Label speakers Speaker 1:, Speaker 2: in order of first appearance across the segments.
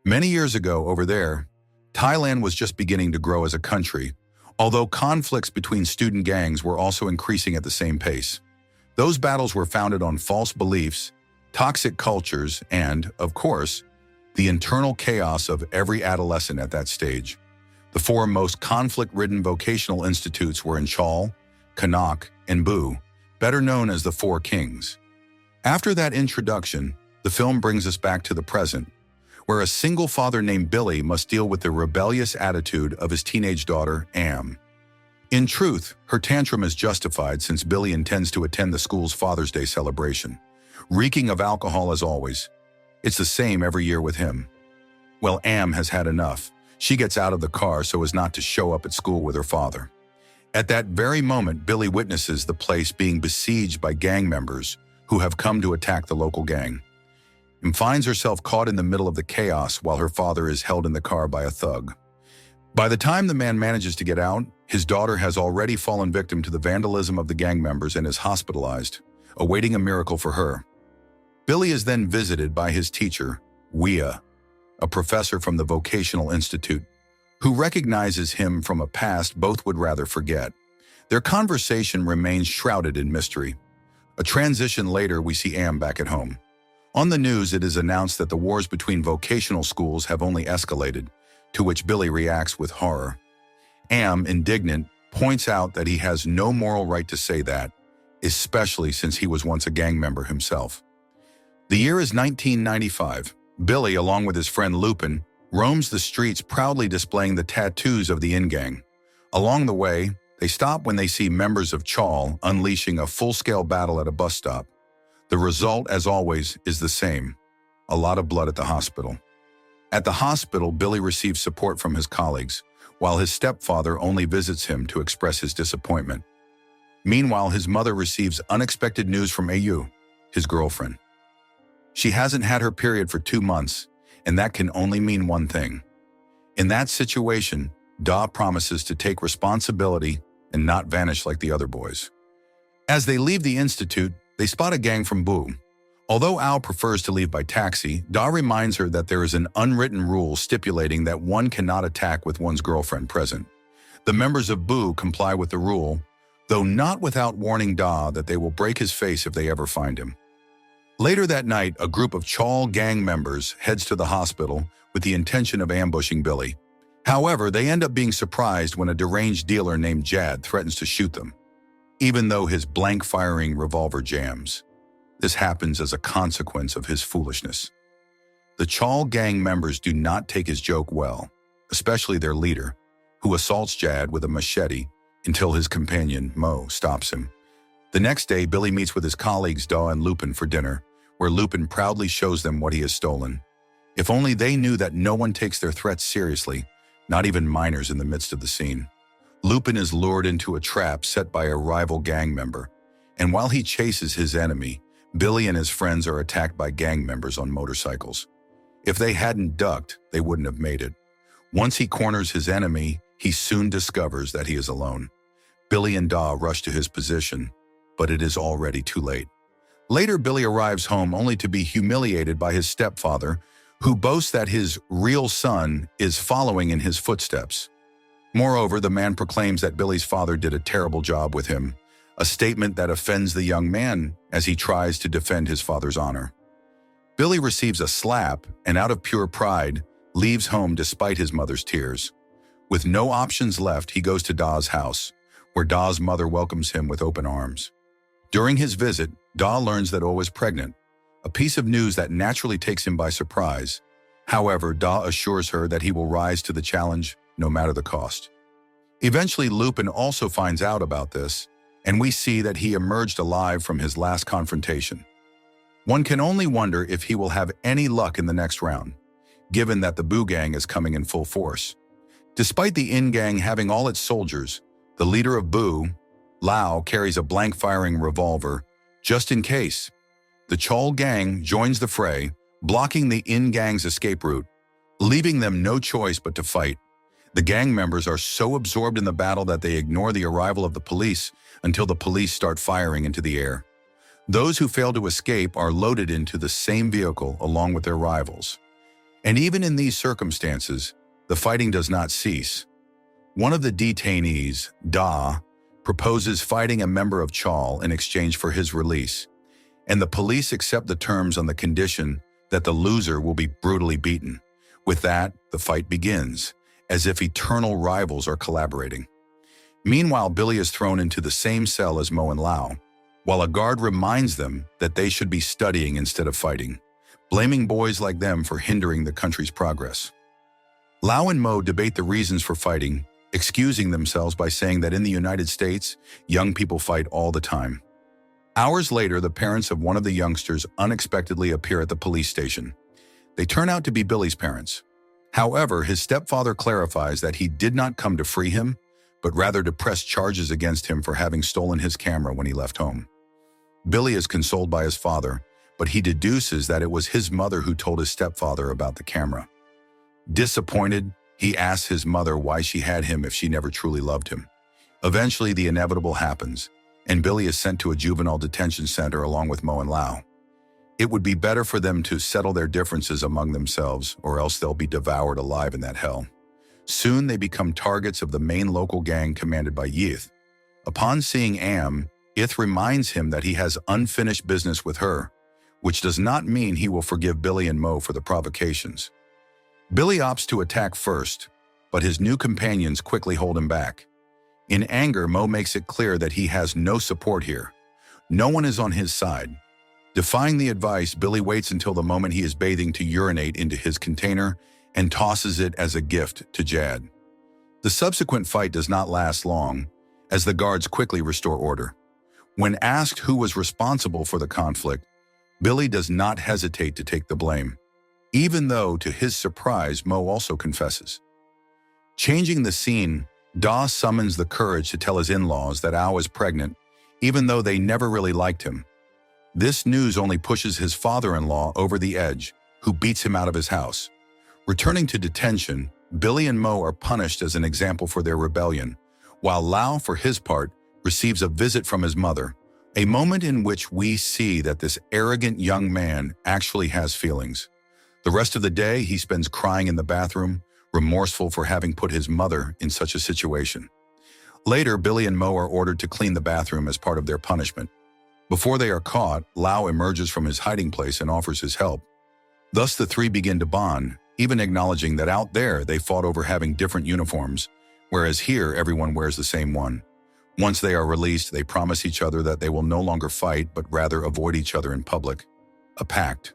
Speaker 1: Many years ago over there, Thailand was just beginning to grow as a country, although conflicts between student gangs were also increasing at the same pace. Those battles were founded on false beliefs, toxic cultures, and, of course, the internal chaos of every adolescent at that stage. The four most conflict-ridden vocational institutes were in Chaul, Kanak, and Bu, better known as the Four Kings. After that introduction, the film brings us back to the present, where a single father named Billy must deal with the rebellious attitude of his teenage daughter, Am. In truth, her tantrum is justified since Billy intends to attend the school's Father's Day celebration. Reeking of alcohol as always. It's the same every year with him. Well, Am has had enough. She gets out of the car so as not to show up at school with her father. At that very moment, Billy witnesses the place being besieged by gang members who have come to attack the local gang, and finds herself caught in the middle of the chaos while her father is held in the car by a thug. By the time the man manages to get out, his daughter has already fallen victim to the vandalism of the gang members and is hospitalized, awaiting a miracle for her. Billy is then visited by his teacher, Wea, a professor from the Vocational Institute, who recognizes him from a past both would rather forget. Their conversation remains shrouded in mystery. A transition later, we see Am back at home. On the news, it is announced that the wars between vocational schools have only escalated, to which Billy reacts with horror. Am, indignant, points out that he has no moral right to say that, especially since he was once a gang member himself. The year is 1995. Billy, along with his friend Lupin, roams the streets proudly displaying the tattoos of the in-gang. Along the way, they stop when they see members of Chaul unleashing a full-scale battle at a bus stop. The result, as always, is the same: a lot of blood at the hospital. At the hospital, Billy receives support from his colleagues, while his stepfather only visits him to express his disappointment. Meanwhile, his mother receives unexpected news from Au, his girlfriend. She hasn't had her period for 2 months, and that can only mean one thing. In that situation, Da promises to take responsibility and not vanish like the other boys. As they leave the institute, they spot a gang from Bu. Although Ao prefers to leave by taxi, Da reminds her that there is an unwritten rule stipulating that one cannot attack with one's girlfriend present. The members of Bu comply with the rule, though not without warning Da that they will break his face if they ever find him. Later that night, a group of Chaul gang members heads to the hospital with the intention of ambushing Billy. However, they end up being surprised when a deranged dealer named Jad threatens to shoot them, even though his blank-firing revolver jams. This happens as a consequence of his foolishness. The Chaul gang members do not take his joke well, especially their leader, who assaults Jad with a machete until his companion, Mo, stops him. The next day, Billy meets with his colleagues Da and Lupin for dinner, where Lupin proudly shows them what he has stolen. If only they knew that no one takes their threats seriously, not even minors in the midst of the scene. Lupin is lured into a trap set by a rival gang member, and while he chases his enemy, Billy and his friends are attacked by gang members on motorcycles. If they hadn't ducked, they wouldn't have made it. Once he corners his enemy, he soon discovers that he is alone. Billy and Da rush to his position, but it is already too late. Later, Billy arrives home only to be humiliated by his stepfather, who boasts that his real son is following in his footsteps. Moreover, the man proclaims that Billy's father did a terrible job with him, a statement that offends the young man as he tries to defend his father's honor. Billy receives a slap and, out of pure pride, leaves home despite his mother's tears. With no options left, he goes to Da's house, where Da's mother welcomes him with open arms. During his visit, Da learns that O is pregnant, a piece of news that naturally takes him by surprise. However, Da assures her that he will rise to the challenge no matter the cost. Eventually, Lupin also finds out about this, and we see that he emerged alive from his last confrontation. One can only wonder if he will have any luck in the next round, given that the Bu gang is coming in full force. Despite the In gang having all its soldiers, the leader of Bu, Lao, carries a blank-firing revolver, just in case. The Chaul gang joins the fray, blocking the In gang's escape route, leaving them no choice but to fight. The gang members are so absorbed in the battle that they ignore the arrival of the police until the police start firing into the air. Those who fail to escape are loaded into the same vehicle along with their rivals. And even in these circumstances, the fighting does not cease. One of the detainees, Da, proposes fighting a member of Chal in exchange for his release, and the police accept the terms on the condition that the loser will be brutally beaten. With that, the fight begins, as if eternal rivals are collaborating. Meanwhile, Billy is thrown into the same cell as Mo and Lau, while a guard reminds them that they should be studying instead of fighting, blaming boys like them for hindering the country's progress. Lau and Mo debate the reasons for fighting, excusing themselves by saying that in the United States, young people fight all the time. Hours later, the parents of one of the youngsters unexpectedly appear at the police station. They turn out to be Billy's parents. However, his stepfather clarifies that he did not come to free him, but rather to press charges against him for having stolen his camera when he left home. Billy is consoled by his father, but he deduces that it was his mother who told his stepfather about the camera. Disappointed, he asks his mother why she had him if she never truly loved him. Eventually, the inevitable happens, and Billy is sent to a juvenile detention center along with Mo and Lau. It would be better for them to settle their differences among themselves, or else they'll be devoured alive in that hell. Soon they become targets of the main local gang commanded by Yith. Upon seeing Am, Yith reminds him that he has unfinished business with her, which does not mean he will forgive Billy and Mo for the provocations. Billy opts to attack first, but his new companions quickly hold him back. In anger, Mo makes it clear that he has no support here. No one is on his side. Defying the advice, Billy waits until the moment he is bathing to urinate into his container and tosses it as a gift to Jad. The subsequent fight does not last long, as the guards quickly restore order. When asked who was responsible for the conflict, Billy does not hesitate to take the blame, even though, to his surprise, Mo also confesses. Changing the scene, Da summons the courage to tell his in-laws that Ao is pregnant, even though they never really liked him. This news only pushes his father-in-law over the edge, who beats him out of his house. Returning to detention, Billy and Mo are punished as an example for their rebellion, while Lau, for his part, receives a visit from his mother, a moment in which we see that this arrogant young man actually has feelings. The rest of the day, he spends crying in the bathroom, remorseful for having put his mother in such a situation. Later, Billy and Mo are ordered to clean the bathroom as part of their punishment. Before they are caught, Lau emerges from his hiding place and offers his help. Thus, the three begin to bond, even acknowledging that out there they fought over having different uniforms, whereas here everyone wears the same one. Once they are released, they promise each other that they will no longer fight, but rather avoid each other in public. A pact.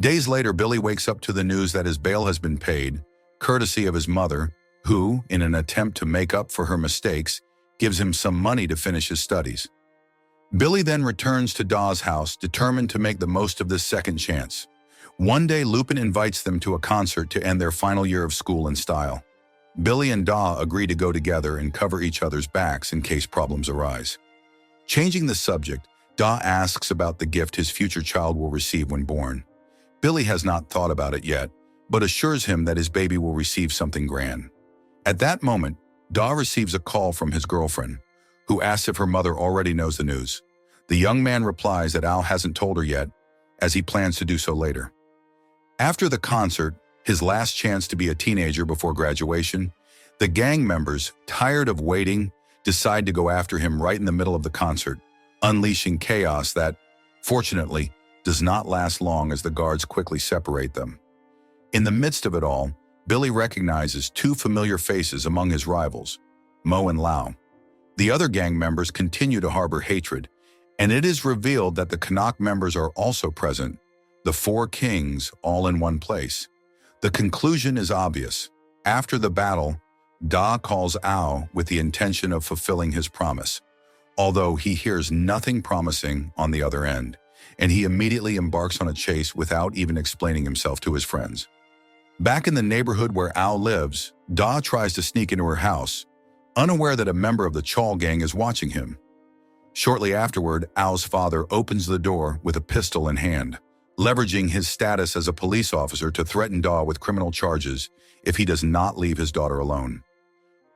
Speaker 1: Days later, Billy wakes up to the news that his bail has been paid, courtesy of his mother, who, in an attempt to make up for her mistakes, gives him some money to finish his studies. Billy then returns to Da's house, determined to make the most of this second chance. One day, Lupin invites them to a concert to end their final year of school in style. Billy and Da agree to go together and cover each other's backs in case problems arise. Changing the subject, Da asks about the gift his future child will receive when born. Billy has not thought about it yet, but assures him that his baby will receive something grand. At that moment, Da receives a call from his girlfriend, who asks if her mother already knows the news. The young man replies that Al hasn't told her yet, as he plans to do so later. After the concert, his last chance to be a teenager before graduation, the gang members, tired of waiting, decide to go after him right in the middle of the concert, unleashing chaos that, fortunately, does not last long as the guards quickly separate them. In the midst of it all, Billy recognizes two familiar faces among his rivals, Mo and Lau. The other gang members continue to harbor hatred, and it is revealed that the Canuck members are also present, the four kings all in one place. The conclusion is obvious. After the battle, Da calls Ao with the intention of fulfilling his promise, although he hears nothing promising on the other end, and he immediately embarks on a chase without even explaining himself to his friends. Back in the neighborhood where Ao lives, Da tries to sneak into her house, unaware that a member of the Chal gang is watching him. Shortly afterward, Ao's father opens the door with a pistol in hand, leveraging his status as a police officer to threaten Da with criminal charges if he does not leave his daughter alone.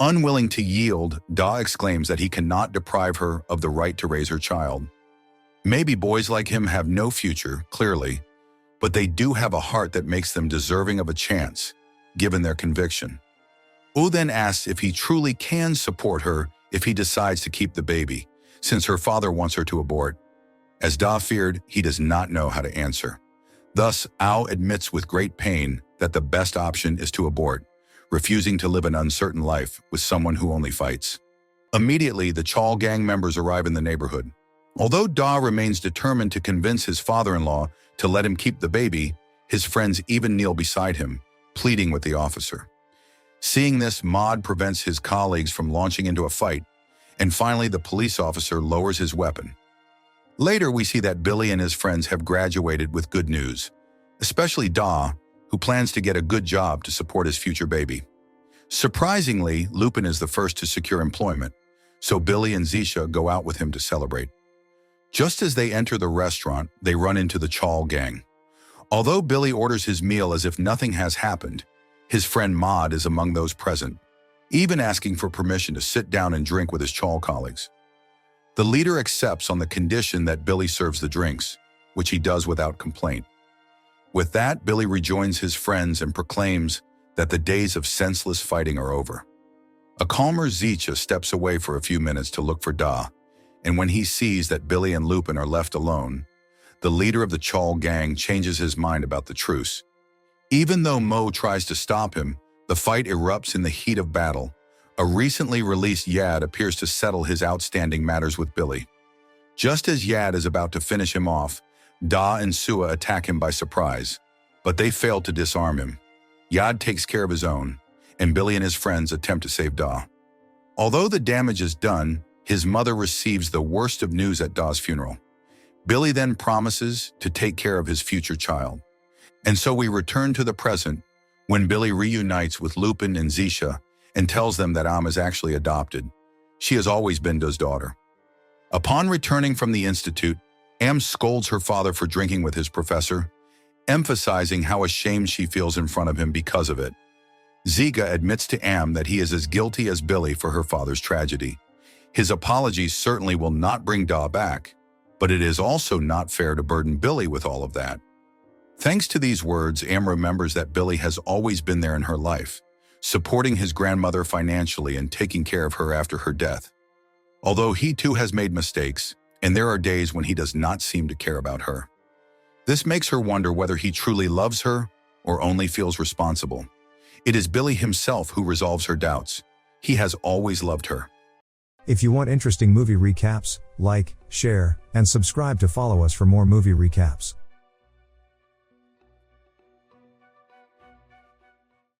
Speaker 1: Unwilling to yield, Da exclaims that he cannot deprive her of the right to raise her child. Maybe boys like him have no future, clearly, but they do have a heart that makes them deserving of a chance, given their conviction. U then asks if he truly can support her if he decides to keep the baby, since her father wants her to abort. As Da feared, he does not know how to answer. Thus, Ao admits with great pain that the best option is to abort, refusing to live an uncertain life with someone who only fights. Immediately, the Chal gang members arrive in the neighborhood. Although Da remains determined to convince his father-in-law to let him keep the baby, his friends even kneel beside him, pleading with the officer. Seeing this, Maud prevents his colleagues from launching into a fight, and finally the police officer lowers his weapon. Later, we see that Billy and his friends have graduated with good news, especially Da, who plans to get a good job to support his future baby. Surprisingly, Lupin is the first to secure employment, so Billy and Zisha go out with him to celebrate. Just as they enter the restaurant, they run into the Chal gang. Although Billy orders his meal as if nothing has happened, his friend Maud is among those present, even asking for permission to sit down and drink with his Chal colleagues. The leader accepts on the condition that Billy serves the drinks, which he does without complaint. With that, Billy rejoins his friends and proclaims that the days of senseless fighting are over. A calmer Zisha steps away for a few minutes to look for Da, and when he sees that Billy and Lupin are left alone, the leader of the Chal gang changes his mind about the truce. Even though Mo tries to stop him, the fight erupts in the heat of battle. A recently released Yad appears to settle his outstanding matters with Billy. Just as Yad is about to finish him off, Da and Sua attack him by surprise, but they fail to disarm him. Yad takes care of his own, and Billy and his friends attempt to save Da. Although the damage is done, his mother receives the worst of news at Da's funeral. Billy then promises to take care of his future child. And so we return to the present, when Billy reunites with Lupin and Zisha and tells them that Am is actually adopted. She has always been Da's daughter. Upon returning from the institute, Am scolds her father for drinking with his professor, emphasizing how ashamed she feels in front of him because of it. Ziga admits to Am that he is as guilty as Billy for her father's tragedy. His apologies certainly will not bring Da back, but it is also not fair to burden Billy with all of that. Thanks to these words, Am remembers that Billy has always been there in her life, supporting his grandmother financially and taking care of her after her death. Although he too has made mistakes, and there are days when he does not seem to care about her. This makes her wonder whether he truly loves her or only feels responsible. It is Billy himself who resolves her doubts. He has always loved her.
Speaker 2: If you want interesting movie recaps, like, share, and subscribe to follow us for more movie recaps.